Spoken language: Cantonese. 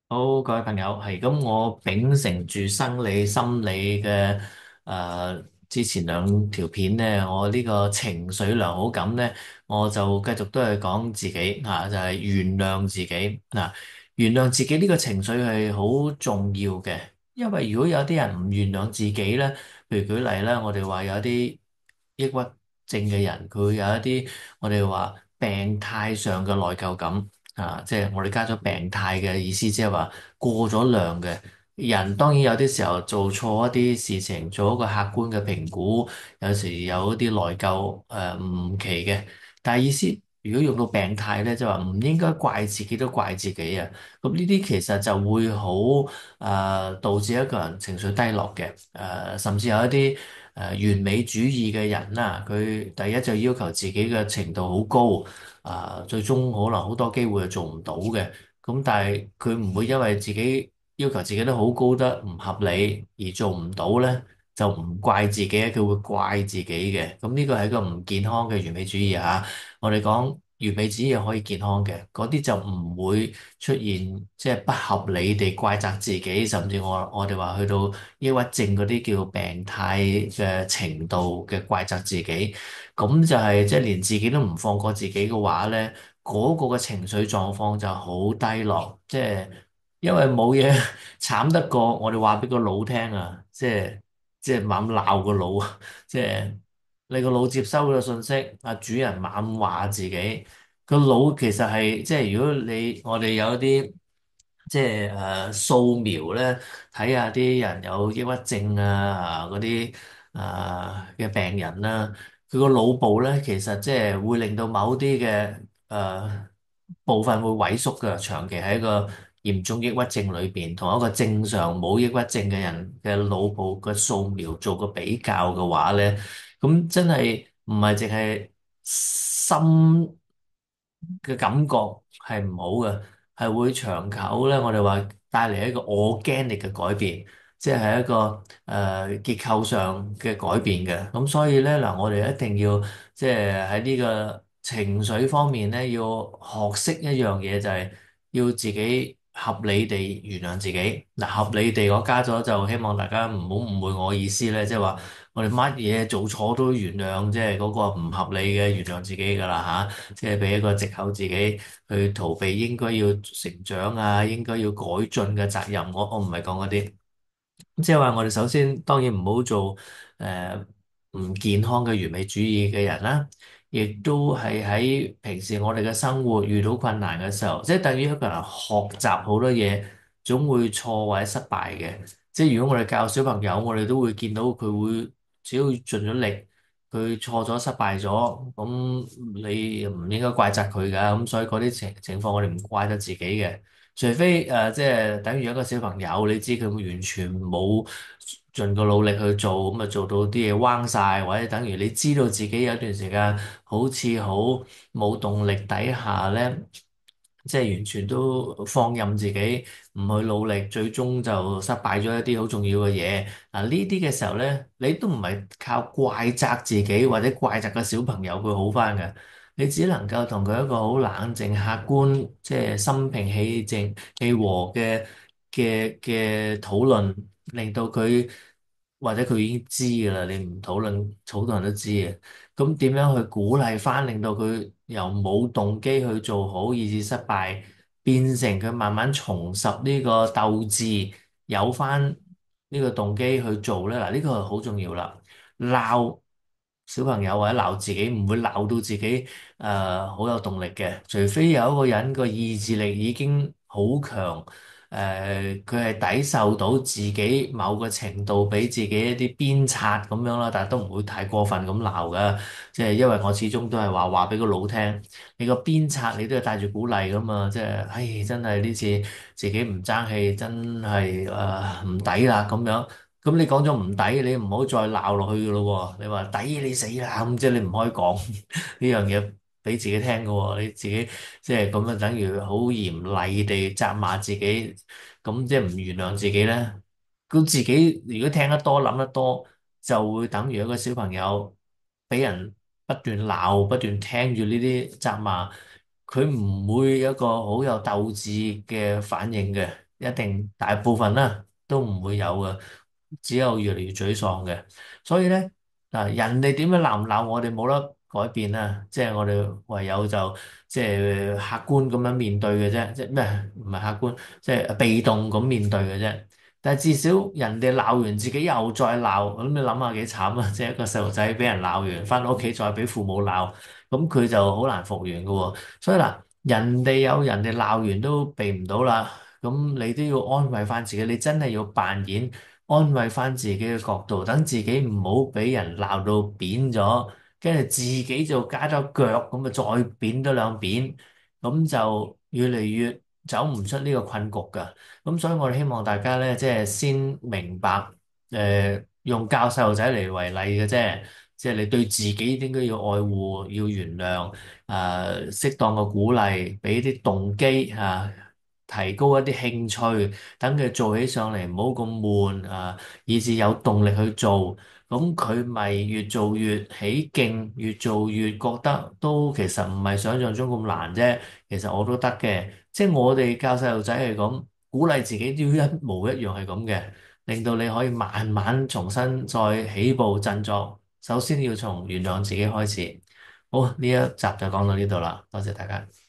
好，各位朋友，係咁，我秉承住生理心理嘅之前兩條片咧，我呢個情緒良好感咧，我就繼續都係講自己就係原諒自己原諒自己呢個情緒係好重要嘅，因為如果有啲人唔原諒自己咧，譬如舉例啦，我哋話有啲抑鬱症嘅人，佢會有一啲我哋話病態上嘅內疚感。即係我哋加咗病態嘅意思，即係話過咗量嘅人，當然有啲時候做錯一啲事情，做一個客觀嘅評估，有時有一啲內疚唔奇嘅。但係意思，如果用到病態咧，就話唔應該怪自己都怪自己啊。咁呢啲其實就會好導致一個人情緒低落嘅。甚至有一啲完美主義嘅人啦，佢第一就要求自己嘅程度好高。最終可能好多機會係做唔到嘅，咁但係佢唔會因為自己要求自己都好高得唔合理而做唔到咧，就唔怪自己，佢會怪自己嘅。咁呢個係一個唔健康嘅完美主義嚇。我哋講完美主義可以健康嘅，嗰啲就唔會出現即係不合理地怪責自己，甚至我哋話去到抑鬱症嗰啲叫病態嘅程度嘅怪責自己。咁就係即係連自己都唔放過自己嘅話咧，嗰個嘅情緒狀況就好低落，即係因為冇嘢慘得過我哋話俾個腦聽啊，即係猛鬧個腦啊，即係你個腦接收嘅信息，主人猛話自己個腦其實係即係如果我哋有一啲即係掃描咧，睇下啲人有抑鬱症嗰啲嘅病人啦。佢個腦部咧，其實即係會令到某啲嘅部分會萎縮嘅，長期喺一個嚴重抑鬱症裏邊，同一個正常冇抑鬱症嘅人嘅腦部嘅掃描做個比較嘅話咧，咁真係唔係淨係心嘅感覺係唔好嘅，係會長久咧。我哋話帶嚟一個 organic 嘅改變，即係一個結構上嘅改變嘅。咁所以咧嗱，我哋一定要即係喺呢個情緒方面咧，要學識一樣嘢，就係要自己合理地原諒自己。嗱，合理地我加咗就希望大家唔好誤會我意思咧，即係話我哋乜嘢做錯都原諒，即係嗰個唔合理嘅原諒自己㗎啦嚇。即係俾一個藉口自己去逃避應該要成長應該要改進嘅責任。我唔係講嗰啲。即係話我哋首先當然唔好做誒唔健康嘅完美主義嘅人啦，亦都係喺平時我哋嘅生活遇到困難嘅時候，即係等於一個人學習好多嘢，總會錯或者失敗嘅。即係如果我哋教小朋友，我哋都會見到佢會只要盡咗力，佢錯咗失敗咗，咁你唔應該怪責佢㗎。咁所以嗰啲情況我哋唔怪得自己嘅。除非即係等於一個小朋友，你知佢會完全冇盡個努力去做，咁啊做到啲嘢彎晒，或者等於你知道自己有一段時間好似好冇動力底下咧，即係完全都放任自己唔去努力，最終就失敗咗一啲好重要嘅嘢。嗱，呢啲嘅時候咧，你都唔係靠怪責自己或者怪責個小朋友佢好翻嘅。你只能夠同佢一個好冷靜、客觀，即係心平氣靜、氣和嘅討論，令到佢或者佢已經知㗎啦。你唔討論，好多人都知嘅。咁點樣去鼓勵翻，令到佢由冇動機去做好，以至失敗，變成佢慢慢重拾呢個鬥志，有翻呢個動機去做咧？嗱，呢個係好重要啦。鬧小朋友或者鬧自己，唔會鬧到自己好有動力嘅，除非有一個人個意志力已經好強，佢係抵受到自己某個程度俾自己一啲鞭策咁樣啦，但係都唔會太過分咁鬧噶，即係因為我始終都係話俾個腦聽，你個鞭策你都係帶住鼓勵噶嘛，即係，唉，真係呢次自己唔爭氣，真係唔抵啦咁樣。咁你講咗唔抵，你唔好再鬧落去噶咯喎！你話抵你死啦，咁即係你唔可以講呢樣嘢俾自己聽噶喎，你自己即係咁樣，等於好嚴厲地責罵自己，咁即係唔原諒自己咧。咁自己如果聽得多、諗得多，就會等於一個小朋友俾人不斷鬧、不斷聽住呢啲責罵，佢唔會有一個好有鬥志嘅反應嘅。一定大部分啦都唔會有嘅，只有越嚟越沮喪嘅。所以咧，嗱，人哋點樣鬧唔鬧我哋冇得改變啊，即係我哋唯有就即係客觀咁樣面對嘅啫，即係咩唔係客觀，即係被動咁面對嘅啫。但係至少人哋鬧完自己又再鬧，咁你諗下幾慘啊！即係一個細路仔俾人鬧完，翻到屋企再俾父母鬧，咁佢就好難復原嘅喎。所以嗱，人哋有人哋鬧完都避唔到啦，咁你都要安慰翻自己，你真係要扮演安慰翻自己嘅角度，等自己唔好俾人鬧到扁咗，跟住自己就加咗腳，咁啊再扁多兩扁，咁就越嚟越走唔出呢個困局㗎。咁所以我哋希望大家咧，即係先明白，用教細路仔嚟為例嘅啫，即係你對自己應該要愛護、要原諒，適當嘅鼓勵，俾啲動機啊，提高一啲興趣，等佢做起上嚟唔好咁悶啊，以至有動力去做，咁佢咪越做越起勁，越做越覺得都其實唔係想象中咁難啫，其實我都得嘅。即係我哋教細路仔係咁，鼓勵自己都要一模一樣係咁嘅，令到你可以慢慢重新再起步振作。首先要從原諒自己開始。好，呢一集就講到呢度啦，多謝大家。